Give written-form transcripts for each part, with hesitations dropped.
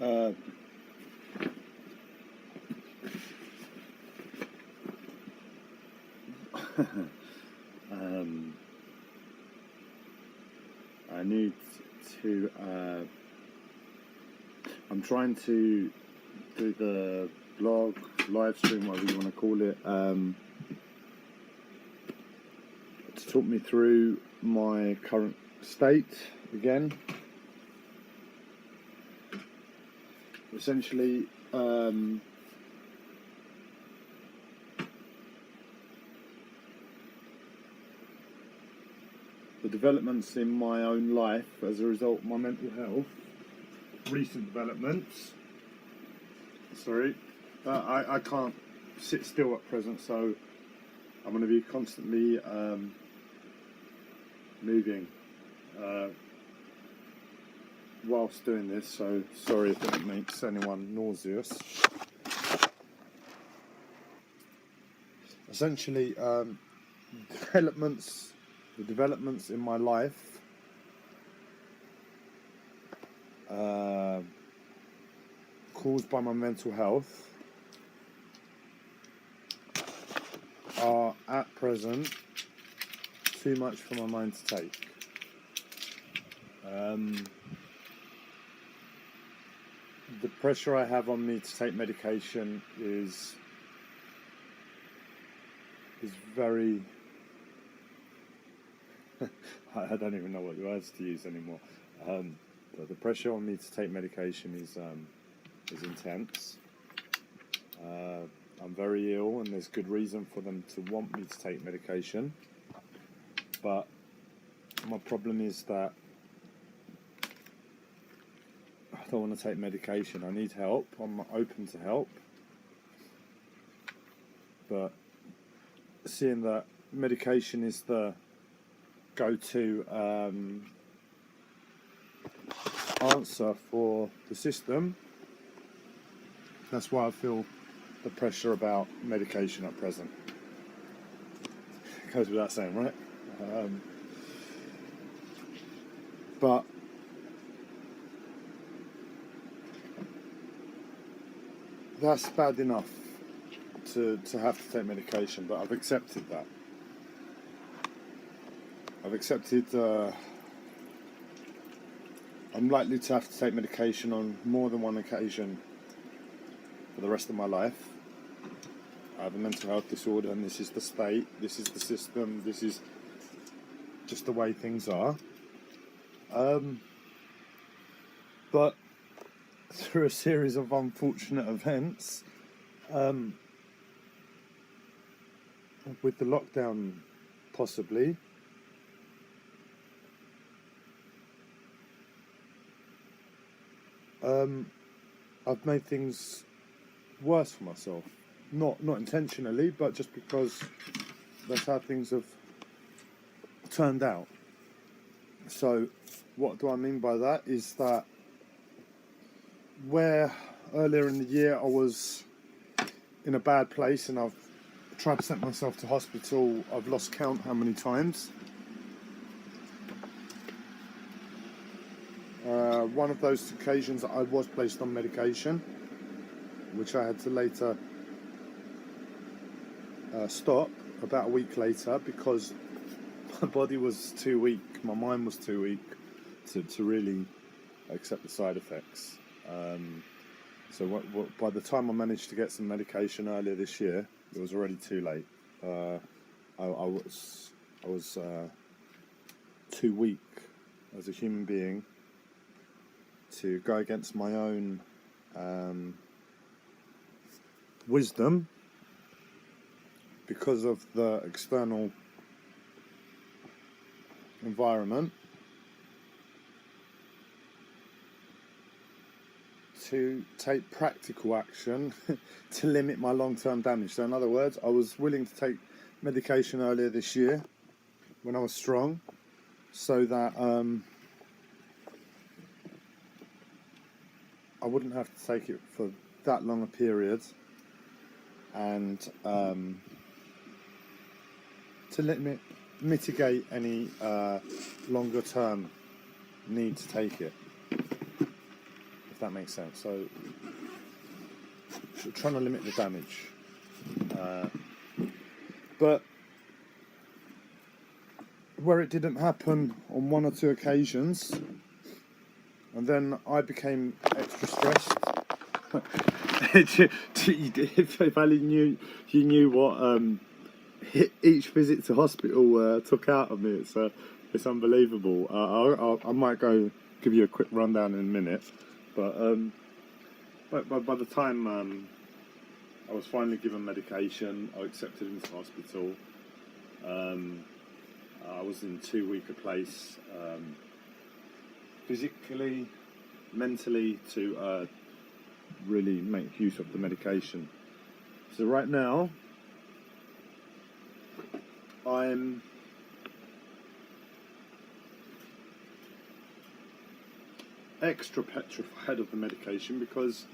Uh, I need to. I'm trying to do the blog, live stream, whatever you want to call it, to talk me through my current state again. Essentially, the developments in my own life as a result of my mental health, recent developments. I can't sit still at present, so I'm going to be constantly moving whilst doing this, so sorry if it makes anyone nauseous. Essentially, the developments in my life caused by my mental health are at present too much for my mind to take. The pressure I have on me to take medication is very I don't even know what words to use anymore. But the pressure on me to take medication is intense. I'm very ill, and there's good reason for them to want me to take medication. But my problem is that I don't want to take medication. I need help. I'm open to help. But seeing that medication is the go-to answer for the system, that's why I feel the pressure about medication at present. It goes without saying, right? But that's bad enough to have to take medication, but I've accepted that. I've accepted I'm likely to have to take medication on more than one occasion for the rest of my life. I have a mental health disorder, and this is the state, this is the system, this is just the way things are. But through a series of unfortunate events, with the lockdown possibly, I've made things worse for myself. Not intentionally, but just because that's how things have turned out. So what do I mean by that is that where earlier in the year I was in a bad place and I've tried to send myself to hospital, I've lost count how many times. One of those occasions I was placed on medication, which I had to later stop about a week later because my body was too weak, my mind was too weak to really accept the side effects. So by the time I managed to get some medication earlier this year, it was already too late. I was too weak as a human being to go against my own wisdom because of the external environment, to take practical action to limit my long-term damage. So in other words, I was willing to take medication earlier this year when I was strong, so that I wouldn't have to take it for that long a period, and to mitigate any longer term need to take it, if that makes sense. So trying to limit the damage, but where it didn't happen on one or two occasions, and then I became extra stressed. If only you knew what each visit to hospital took out of me. It's unbelievable. I might go give you a quick rundown in a minute, but by the time I was finally given medication, I was accepted into hospital. I was in 2 week a place, physically, mentally, to really make use of the medication. So right now, I'm extra petrified of the medication because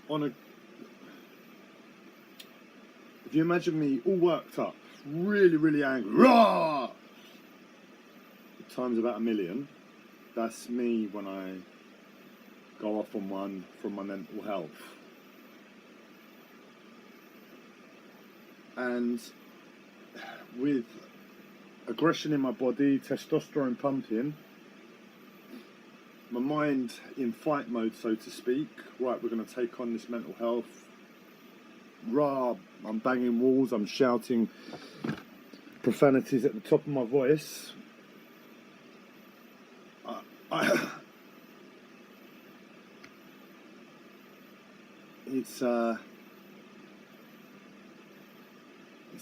if you imagine me all worked up, really angry, rah! Times about 1,000,000, that's me when I go off on one from my mental health. And with aggression in my body, testosterone pumping, my mind in fight mode, so to speak. Right, we're going to take on this mental health. Rah, I'm banging walls, I'm shouting profanities at the top of my voice. It's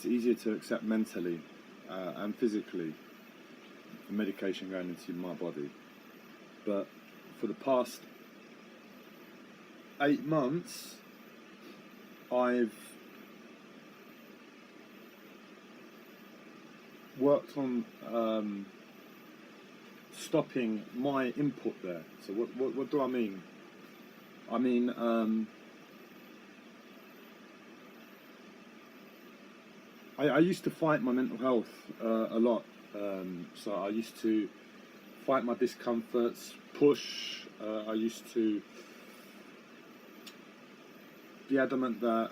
easier to accept mentally and physically the medication going into my body. But for the past 8 months, I've worked on stopping my input there. So what do I mean? I mean, I used to fight my mental health a lot. So I used to fight my discomforts, push. I used to be adamant that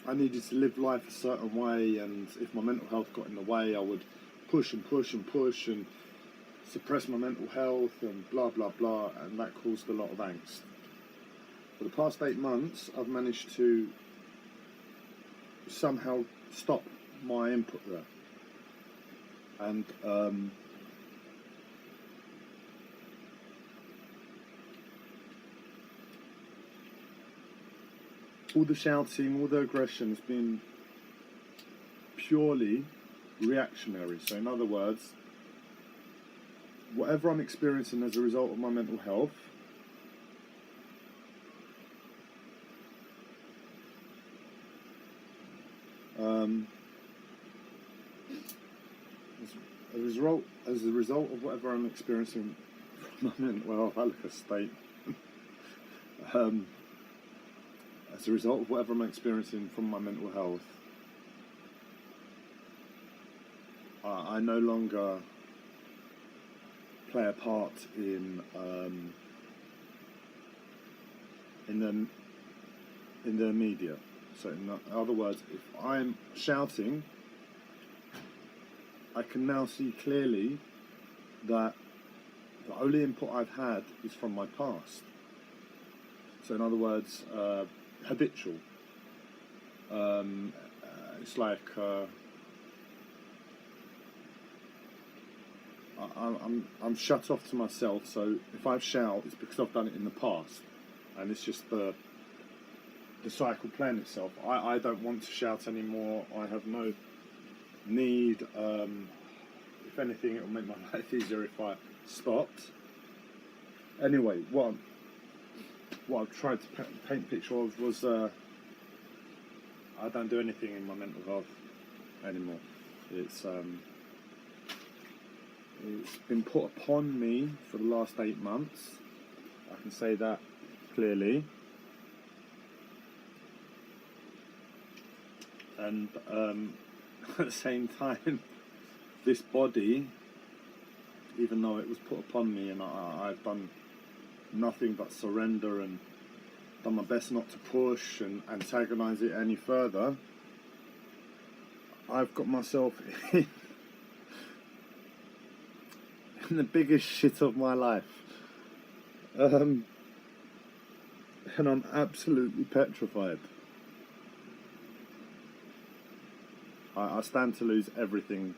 I needed to live life a certain way, and if my mental health got in the way, I would push and suppress my mental health and blah blah blah, and that caused a lot of angst. For the past 8 months, I've managed to somehow stop my input there, and all the shouting, all the aggression has been purely reactionary. So in other words, whatever I'm experiencing as a result of my mental health, as a result of whatever I'm experiencing from my mental health, I look a state. As a result of whatever I'm experiencing from my mental health, I no longer play a part in the media. So in other words, if I'm shouting, I can now see clearly that the only input I've had is from my past. So in other words, habitual. It's like I'm shut off to myself. So if I shout, it's because I've done it in the past, and it's just the cycle playing itself. I don't want to shout anymore. I have no need. If anything, it will make my life easier if I stopped. Anyway, what I've tried to paint a picture of was I don't do anything in my mental health anymore. It's been put upon me for the last 8 months. I can say that clearly. And at the same time, this body even though it was put upon me, and I've done nothing but surrender and done my best not to push and antagonize it any further. I've got myself in the biggest shit of my life, and I'm absolutely petrified. I stand to lose everything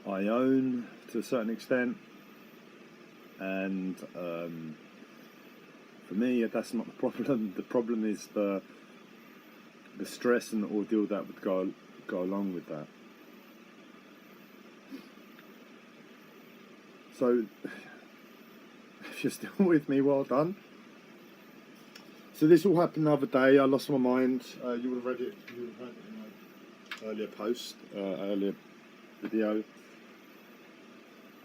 I own to a certain extent, and for me that's not the problem. The problem is the stress and the ordeal that would go along with that. So if you're still with me, well done. So this all happened the other day. I lost my mind. You would have read it. You would have heard it in my earlier post, earlier video.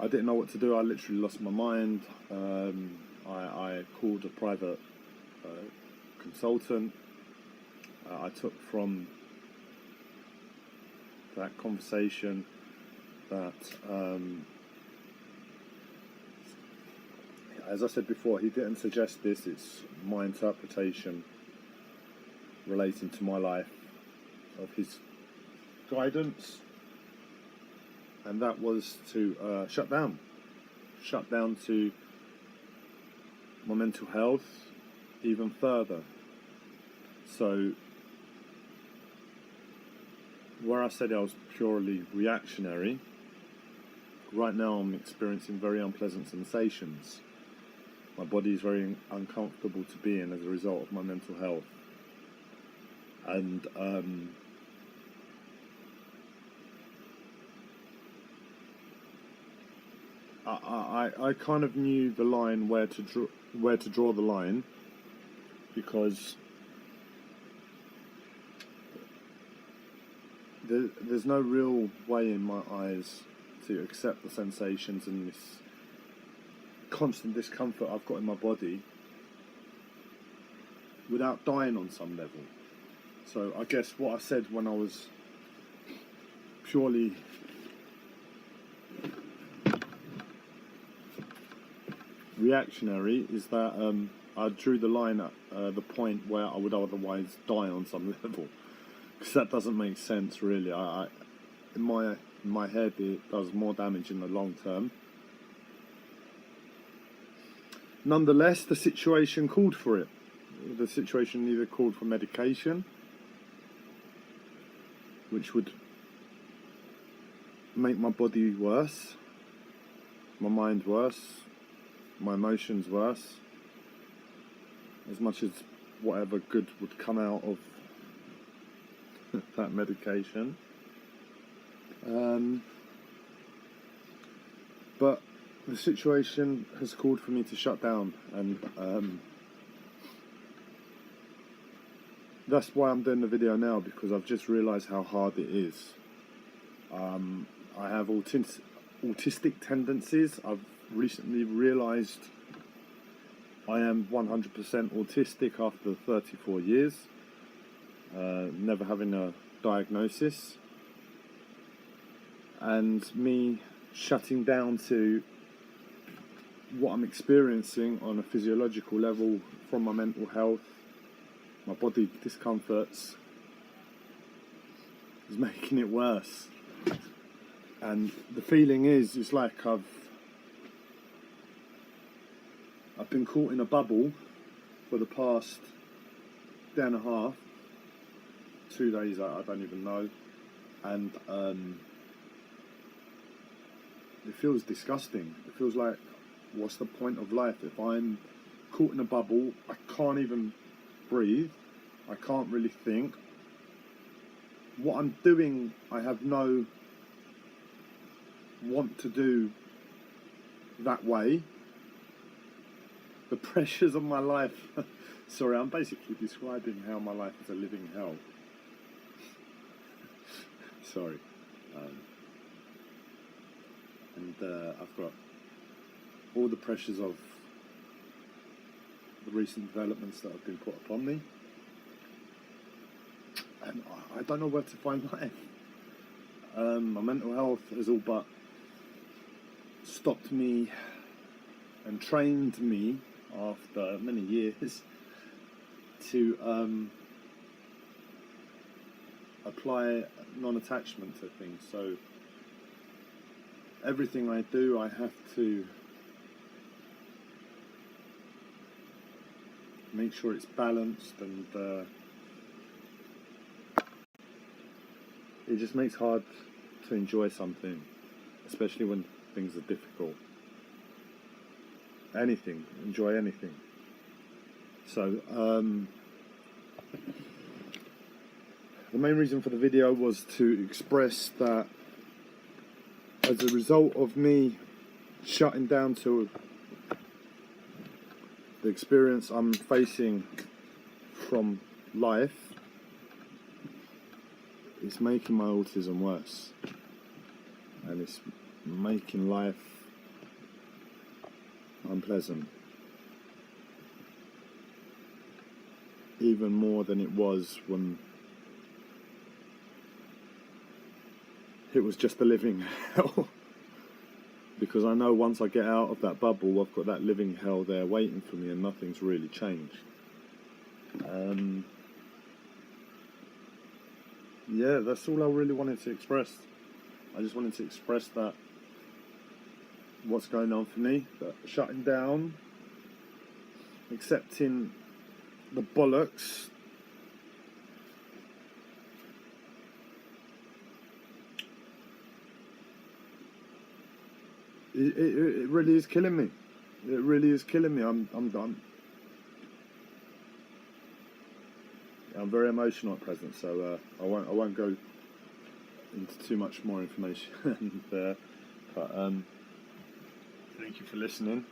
I didn't know what to do. I literally lost my mind. I called a private consultant. I took from that conversation that, as I said before, he didn't suggest this. It's my interpretation relating to my life of his guidance, and that was to shut down to my mental health even further. So where I said I was purely reactionary, right now I'm experiencing very unpleasant sensations. My body is very uncomfortable to be in as a result of my mental health. And I kind of knew the line where to draw the line, because there's no real way in my eyes to accept the sensations and this constant discomfort I've got in my body without dying on some level. So I guess what I said when I was purely reactionary is that I drew the line at the point where I would otherwise die on some level, because that doesn't make sense really. In my head it does more damage in the long term. Nonetheless, the situation called for it. The situation either called for medication, which would make my body worse, my mind worse, my emotions worse, as much as whatever good would come out of that medication. But the situation has called for me to shut down, and that's why I'm doing the video now, because I've just realised how hard it is. I have autistic tendencies. I've recently realised I am 100% autistic after 34 years, never having a diagnosis, and me shutting down to what I'm experiencing on a physiological level from my mental health, my body discomforts, is making it worse. And the feeling is, it's like I've been caught in a bubble for the past day and a half, 2 days, I don't even know, and it feels disgusting. It feels like, what's the point of life if I'm caught in a bubble? I can't even breathe, I can't really think. What I'm doing, I have no want to do that way. The pressures of my life sorry, I'm basically describing how my life is a living hell. Sorry. And I've got all the pressures of the recent developments that have been put upon me, and I don't know where to find life. My mental health is all but stopped me and trained me after many years to apply non-attachment to things. So everything I do, I have to make sure it's balanced, and it just makes it hard to enjoy something, especially when things are difficult. Enjoy anything. So the main reason for the video was to express that as a result of me shutting down to the experience I'm facing from life, it's making my autism worse, and it's making life unpleasant, even more than it was when it was just a living hell. Because I know once I get out of that bubble, I've got that living hell there waiting for me, and nothing's really changed. Yeah, that's all I really wanted to express. I just wanted to express that what's going on for me, that shutting down, accepting the bollocks, it really is killing me. It really is killing me. I'm very emotional at present, so I won't go into too much more information there. But thank you for listening.